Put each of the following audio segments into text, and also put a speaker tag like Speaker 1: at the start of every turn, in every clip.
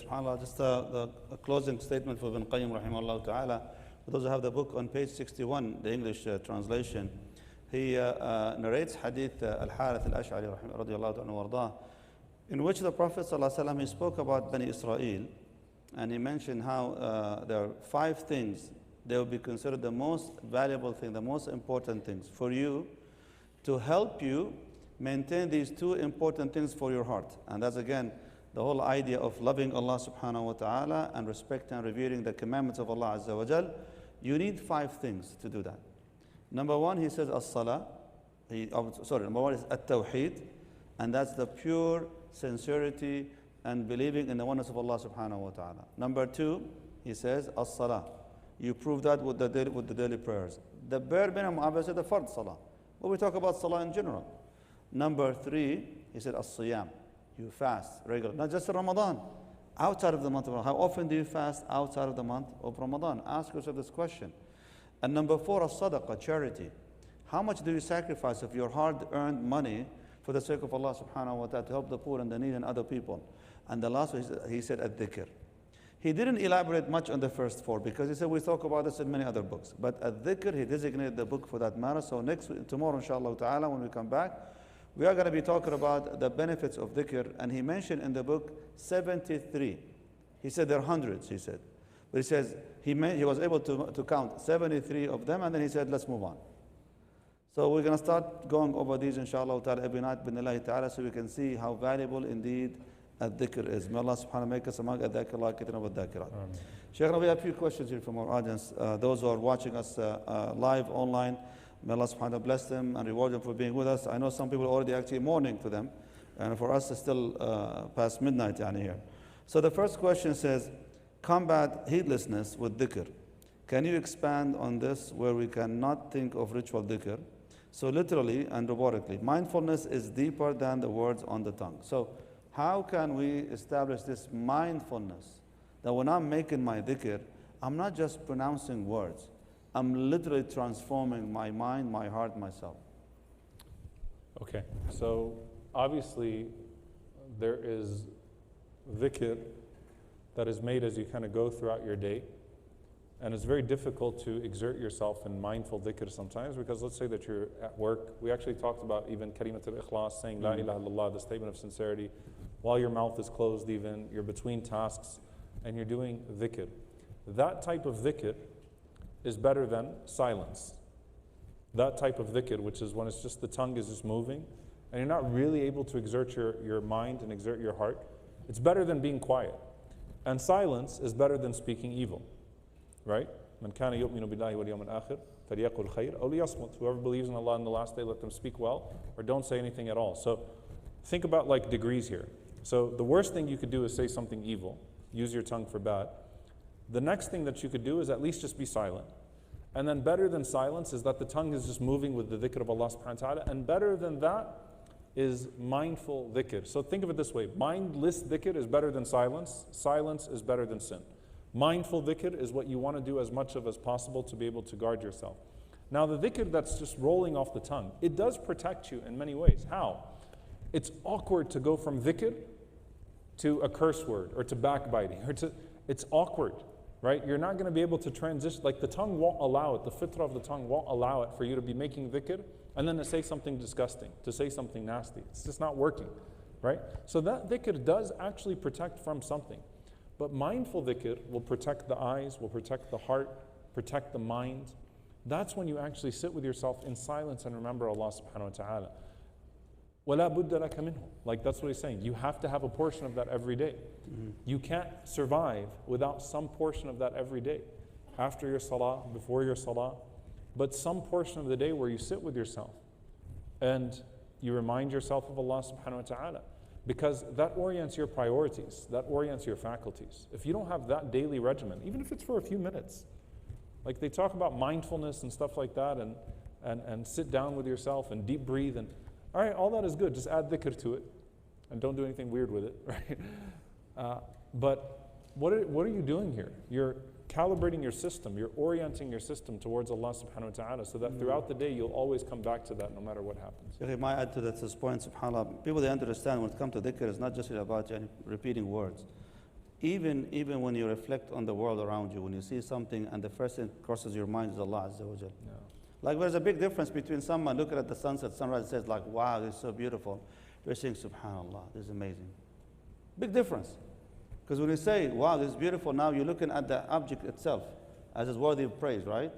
Speaker 1: subhanAllah, just a closing statement for Ibn Qayyim rahimahullah ta'ala. For those who have the book on page 61, the English translation, he narrates hadith Al-Harith Al-Ash'ari radiallahu anhu wardah, in which the Prophet ﷺ, he spoke about Bani Israel, and he mentioned how there are 5 things they will be considered the most valuable thing, the most important things for you to help you maintain these 2 important things for your heart. And that's again the whole idea of loving Allah subhanahu wa ta'ala and respecting and revering the commandments of Allah azza wa jal. You need 5 things to do that. Number 1, he says as-salah. Number 1 is at-tawheed, and that's the pure sincerity and believing in the oneness of Allah subhanahu wa ta'ala. Number 2, he says as-salah. You prove that with the daily prayers. The bare minimum, obviously, the fard salah. But we talk about salah in general. Number 3, he said as-siyam. You fast regularly, not just in Ramadan, outside of the month of Ramadan. How often do you fast outside of the month of Ramadan? Ask yourself this question. And number 4, as-sadaqah, charity. How much do you sacrifice of your hard-earned money for the sake of Allah subhanahu wa ta'ala to help the poor and the needy and other people? And the last one, he said Dhikr. He didn't elaborate much on the first 4 because he said we talk about this in many other books. But Dhikr, he designated the book for that matter. So tomorrow, inshallah ta'ala, when we come back, we are going to be talking about the benefits of Dhikr. And he mentioned in the book 73. He said there are hundreds, he said. But he says he was able to count 73 of them, and then he said, let's move on. So we're going to start going over these, inshallah ta'ala, every night, bidnillahi ta'ala, so we can see how valuable indeed Dhikr is. May Allah subhanahu make us among Dhakirullah wa Dhakirat. Shaykh, we have a few questions here from our audience. Those who are watching us live online, may Allah subhanahu bless them and reward them for being with us. I know some people are already actually mourning to them, and for us it's still past midnight here. So the first question says, combat heedlessness with Dhikr. Can you expand on this where we cannot think of ritual Dhikr? So literally and robotically, mindfulness is deeper than the words on the tongue. So how can we establish this mindfulness that when I'm making my Dhikr, I'm not just pronouncing words, I'm literally transforming my mind, my heart, myself.
Speaker 2: Okay, so obviously there is Dhikr that is made as you kind of go throughout your day. And it's very difficult to exert yourself in mindful dhikr sometimes because let's say that you're at work. We actually talked about even kalimat al-Ikhlas, saying La ilaha illallah, the statement of sincerity, while your mouth is closed even, you're between tasks, and you're doing dhikr. That type of dhikr is better than silence. That type of dhikr, which is when it's just the tongue is just moving, and you're not really able to exert your mind and exert your heart, it's better than being quiet. And silence is better than speaking evil. Right? من كان يؤمن بالله واليوم الآخر فليقل خير أو ليصمت. Whoever believes in Allah in the last day, let them speak well or don't say anything at all. So think about like degrees here. So the worst thing you could do is say something evil. Use your tongue for bad. The next thing that you could do is at least just be silent. And then better than silence is that the tongue is just moving with the dhikr of Allah subhanahu wa ta'ala. And better than that is mindful dhikr. So think of it this way. Mindless dhikr is better than silence. Silence is better than sin. Mindful dhikr is what you want to do as much of as possible to be able to guard yourself. Now the dhikr that's just rolling off the tongue, it does protect you in many ways. How? It's awkward to go from dhikr to a curse word or to backbiting. It's awkward, right? You're not going to be able to transition, like the tongue won't allow it, the fitrah of the tongue won't allow it for you to be making dhikr and then to say something disgusting, to say something nasty. It's just not working, right? So that dhikr does actually protect from something. But mindful dhikr will protect the eyes, will protect the heart, protect the mind. That's when you actually sit with yourself in silence and remember Allah subhanahu wa ta'ala. وَلَا بُدَّ لَكَ مِنْهُ. Like that's what he's saying. You have to have a portion of that every day. You can't survive without some portion of that every day. After your salah, before your salah, but some portion of the day where you sit with yourself and you remind yourself of Allah subhanahu wa ta'ala. Because that orients your priorities, that orients your faculties. If you don't have that daily regimen, even if it's for a few minutes, like they talk about mindfulness and stuff like that, and sit down with yourself and deep breathe, and all right, all that is good, just add dhikr to it, and don't do anything weird with it, right? But what are you doing here? You're calibrating your system, you're orienting your system towards Allah subhanahu wa ta'ala so that throughout the day you'll always come back to that no matter what happens.
Speaker 1: I might add to that point, subhanAllah, people they understand when it comes to dhikr, it's not just about repeating words. Even when you reflect on the world around you, when you see something and the first thing crosses your mind is Allah Azza wa Jal.
Speaker 2: Yeah.
Speaker 1: Like there's a big difference between someone looking at the sunset, sunrise, and says like, wow, this is so beautiful. They're saying, subhanallah, this is amazing. Big difference. Because when you say, wow, this is beautiful, now you're looking at the object itself as is worthy of praise, right?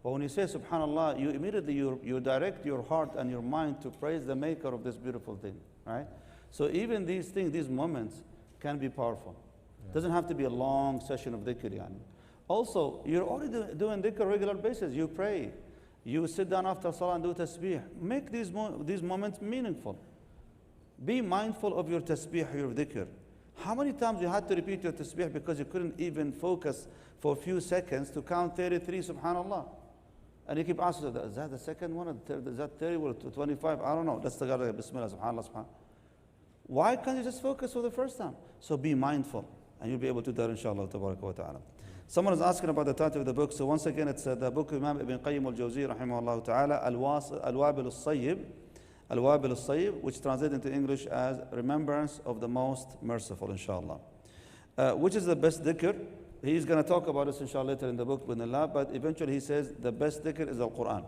Speaker 1: But when you say subhanallah, you immediately you direct your heart and your mind to praise the maker of this beautiful thing, right? So even these things, these moments can be powerful. It doesn't have to be a long session of dhikr. Yani. Also, you're already doing dhikr on a regular basis. You pray. You sit down after salah and do tasbih. Make these moments meaningful. Be mindful of your tasbih, your dhikr. How many times you had to repeat your tasbih because you couldn't even focus for a few seconds to count 33, subhanallah? And you keep asking, is that the second one? Is that 30 or 25? I don't know. That's the guy, bismillah, subhanallah, subhanallah. Why can't you just focus for the first time? So be mindful, and you'll be able to do that, inshallah, tabaraka wa ta'ala. Someone is asking about the title of the book. So once again, it's the book of Imam Ibn Qayyim al-Jawzi, rahimahullah ta'ala, Al-Wabil al-Sayyib, Al-Wabil al-Sayyib, which translated into English as Remembrance of the Most Merciful, inshallah. Which is the best dhikr? He's going to talk about this, inshallah, later in the book, but eventually he says the best dhikr is Al-Quran.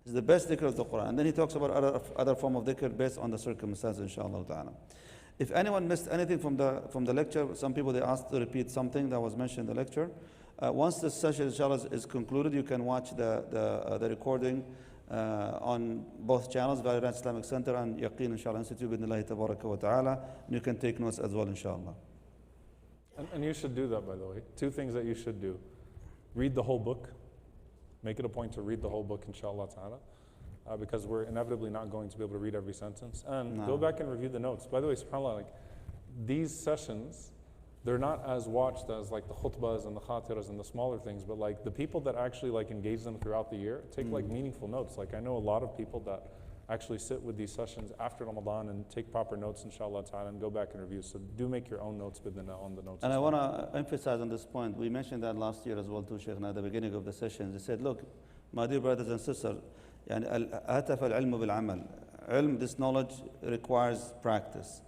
Speaker 1: It's the best dhikr of the Quran. And then he talks about other form of dhikr based on the circumstances, inshallah ta'ala. If anyone missed anything from the lecture, some people they asked to repeat something that was mentioned in the lecture. Once this session, inshallah, is concluded, you can watch the recording on both channels, Valiant Islamic Center and Yaqeen, inshallah, Institute, bidnillahi tabaraka wa ta'ala. And you can take notes as well, inshallah.
Speaker 2: And you should do that, by the way. 2 things that you should do. Read the whole book. Make it a point to read the whole book, inshallah ta'ala. Because we're inevitably not going to be able to read every sentence. And go back and review the notes. By the way, subhanAllah, like, these sessions, they're not as watched as like the khutbahs and the khatiras and the smaller things, but like the people that actually like engage them throughout the year take like meaningful notes. Like I know a lot of people that actually sit with these sessions after Ramadan and take proper notes, inshallah ta'ala, and go back and review. So do make your own notes on the notes.
Speaker 1: And I want to emphasize on this point. We mentioned that last year as well too, Shaykhna, at the beginning of the sessions. They said, look, my dear brothers and sisters, هتف العلم بالعمل. علم, this knowledge requires practice.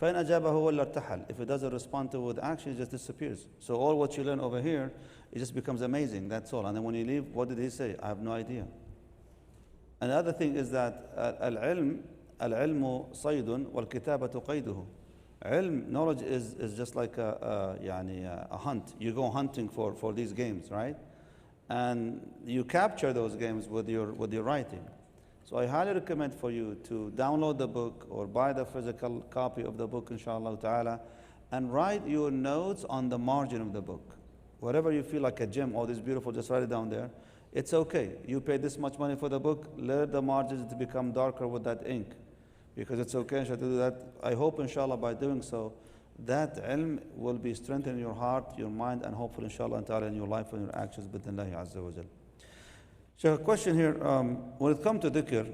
Speaker 1: فإن أجابه ولا ارتحل. If it doesn't respond to it with action, it just disappears. So all what you learn over here, it just becomes amazing. That's all. And then when you leave, what did he say? I have no idea. Another thing is that العلم صيد والكتابة قيده. Ilm, knowledge is just like a hunt. You go hunting for these games, right? And you capture those games with your writing. So I highly recommend for you to download the book or buy the physical copy of the book, inshallah ta'ala, and write your notes on the margin of the book. Whatever you feel like a gem, oh, this is beautiful, just write it down there. It's okay. You pay this much money for the book, let the margins to become darker with that ink. Because it's okay, inshallah, to do that. I hope, inshallah, by doing so, that ilm will be strengthened in your heart, your mind, and hopefully, inshallah, in your life and your actions, bidnillahi azza wa jal. So a question here, when it comes to dhikr,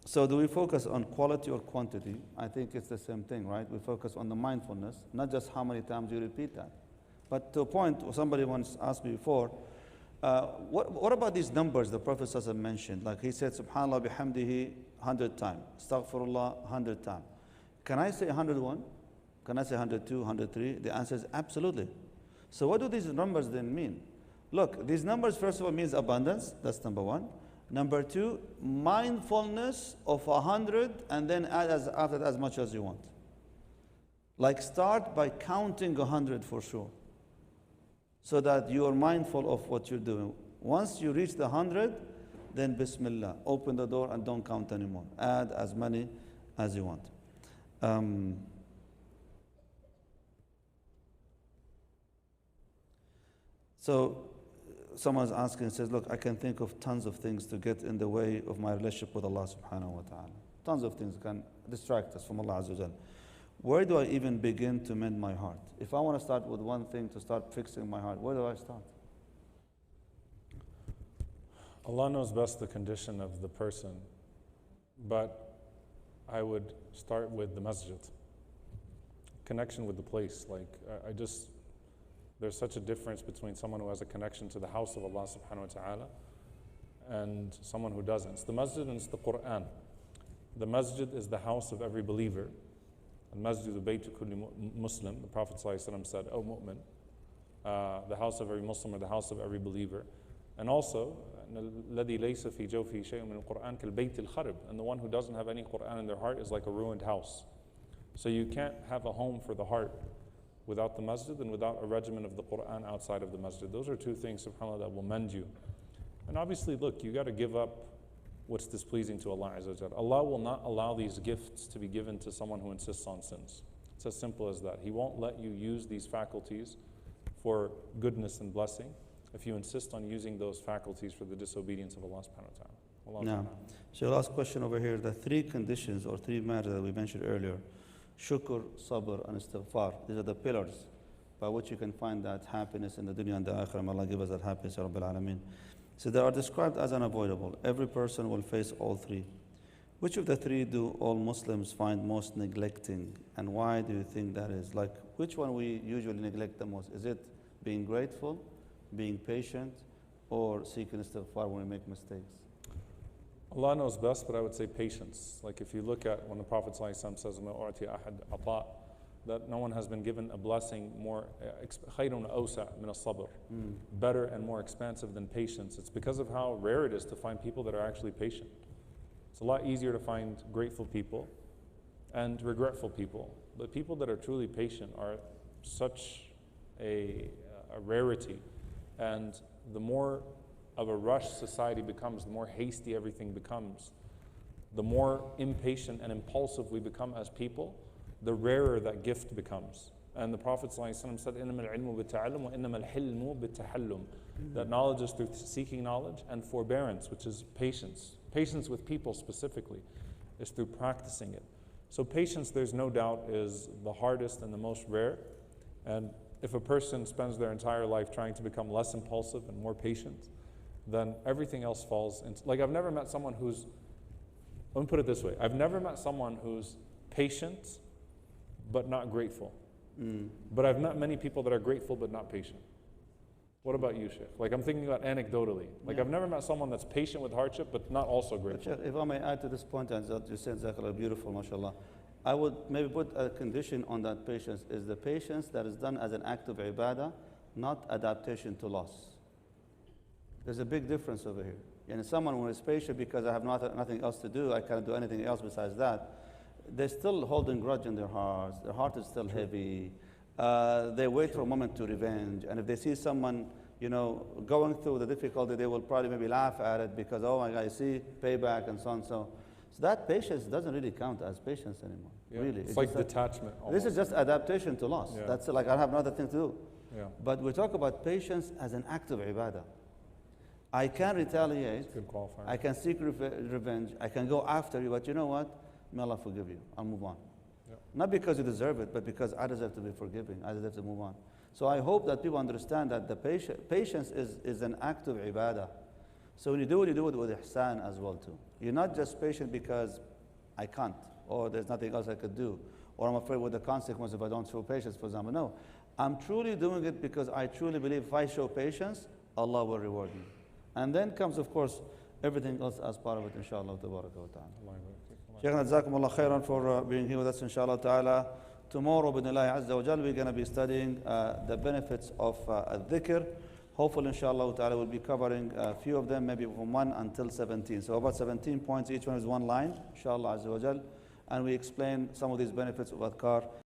Speaker 1: so do we focus on quality or quantity? I think it's the same thing, right? We focus on the mindfulness, not just how many times you repeat that. But to a point, somebody once asked me before, what about these numbers the Prophet ﷺ mentioned? Like he said, Subhanallah bihamdihi 100 times, Astaghfirullah 100 times. Can I say 101? Can I say 102, 103? The answer is absolutely. So what do these numbers then mean? Look, these numbers first of all means abundance, that's number one. Number two, mindfulness of 100 and then add after that as much as you want. Like start by counting 100 for sure, so that you are mindful of what you're doing. Once you reach the 100, then Bismillah, open the door and don't count anymore. Add as many as you want. So someone's asking, says, look, I can think of tons of things to get in the way of my relationship with Allah subhanahu wa ta'ala. Tons of things can distract us from Allah azza wa jal. Where do I even begin to mend my heart? If I want to start with one thing to start fixing my heart, where do I start?
Speaker 2: Allah knows best the condition of the person, but I would start with the masjid. Connection with the place. Like, there's such a difference between someone who has a connection to the house of Allah subhanahu wa ta'ala and someone who doesn't. It's the masjid and it's the Quran. The masjid is the house of every believer. Al-Masjidu Baytu Kulli Muslim, the Prophet ﷺ said, "O mu'min, the house of every Muslim or the house of every believer." And also, الَّذِي لَيْسَ فِي جَوْفِهِ شَيْءٌ مِنَ الْقُرْآنِ كَالْبَيْتِ الْخَرِبِ, and the one who doesn't have any Qur'an in their heart is like a ruined house. So you can't have a home for the heart without the masjid and without a regimen of the Qur'an outside of the masjid. Those are two things, subhanAllah, that will mend you. And obviously, look, you got to give up what's displeasing to Allah Azza wa Jalla. Allah will not allow these gifts to be given to someone who insists on sins. It's as simple as that. He won't let you use these faculties for goodness and blessing if you insist on using those faculties for the disobedience of Allah subhanahu wa ta'ala.
Speaker 1: Now, so last question over here, the three conditions or three matters that we mentioned earlier, shukr, sabr, and istighfar. These are the pillars by which you can find that happiness in the dunya and the akhirah. May Allah give us that happiness, Ya Rabbil Alameen. So they are described as unavoidable. Every person will face all three. Which of the three do all Muslims find most neglecting? And why do you think that is? Like, which one we usually neglect the most? Is it being grateful, being patient, or seeking istighfar when we make mistakes?
Speaker 2: Allah knows best, but I would say patience. Like if you look at when the Prophet ﷺ says, "Ma u'ti ahad ata," that no one has been given a blessing more khayrun awsa min as-sabr, better and more expansive than patience. It's because of how rare it is to find people that are actually patient. It's a lot easier to find grateful people and regretful people, but people that are truly patient are such a rarity. And the more of a rush society becomes, the more hasty everything becomes, the more impatient and impulsive we become as people, the rarer that gift becomes. And the Prophet ﷺ said, إِنَّمَا الْعِلْمُ بِالتَّعَلُّمِ وَإِنَّمَا الْحِلْمُ بِالتَّحَلُّمِ, that knowledge is through seeking knowledge, and forbearance, which is patience. Patience with people specifically is through practicing it. So patience, there's no doubt, is the hardest and the most rare. And if a person spends their entire life trying to become less impulsive and more patient, then everything else falls into, like I've never met someone who's, let me put it this way, I've never met someone who's patient but not grateful. But I've met many people that are grateful but not patient. What about you, Sheikh? Like I'm thinking about anecdotally. Like I've never met someone that's patient with hardship but not also grateful.
Speaker 1: Sheikh, if I may add to this point, and that you said, Zakaria, beautiful, mashallah, I would maybe put a condition on that patience, is the patience that is done as an act of ibadah, not adaptation to loss. There's a big difference over here. And someone who is patient because I have nothing else to do, I can't do anything else besides that, they're still holding grudge in their hearts. Their heart is still heavy. They wait for a moment to revenge. And if they see someone, going through the difficulty, they will probably maybe laugh at it because, oh my God, you see, payback and so on. So that patience doesn't really count as patience anymore.
Speaker 2: Yeah.
Speaker 1: Really,
Speaker 2: it's like detachment.
Speaker 1: This is just adaptation to loss.
Speaker 2: Yeah.
Speaker 1: That's like I have another thing to do.
Speaker 2: Yeah.
Speaker 1: But we talk about patience as an act of ibadah. I can retaliate.
Speaker 2: Good qualifier.
Speaker 1: I can seek revenge. I can go after you. But you know what? May Allah forgive you. I'll move on.
Speaker 2: Yeah.
Speaker 1: Not because you deserve it, but because I deserve to be forgiving. I deserve to move on. So I hope that people understand that the patience is an act of ibadah. So when you do it with ihsan as well too. You're not just patient because I can't, or there's nothing else I could do, or I'm afraid with the consequence if I don't show patience, for example. No, I'm truly doing it because I truly believe if I show patience, Allah will reward me. And then comes, of course, everything else as part of it, inshallah, tabaraka wa ta'ala. Shaykhna, jazakumullah khairan for being here with us, inshallah ta'ala. Tomorrow, bidnillahi azza wa jal, we're going to be studying the benefits of dhikr. Hopefully, inshallah ta'ala, we'll be covering a few of them, maybe from 1 until 17. So about 17 points, each one is one line, inshallah azza wa jal. And we explain some of these benefits of adhkar.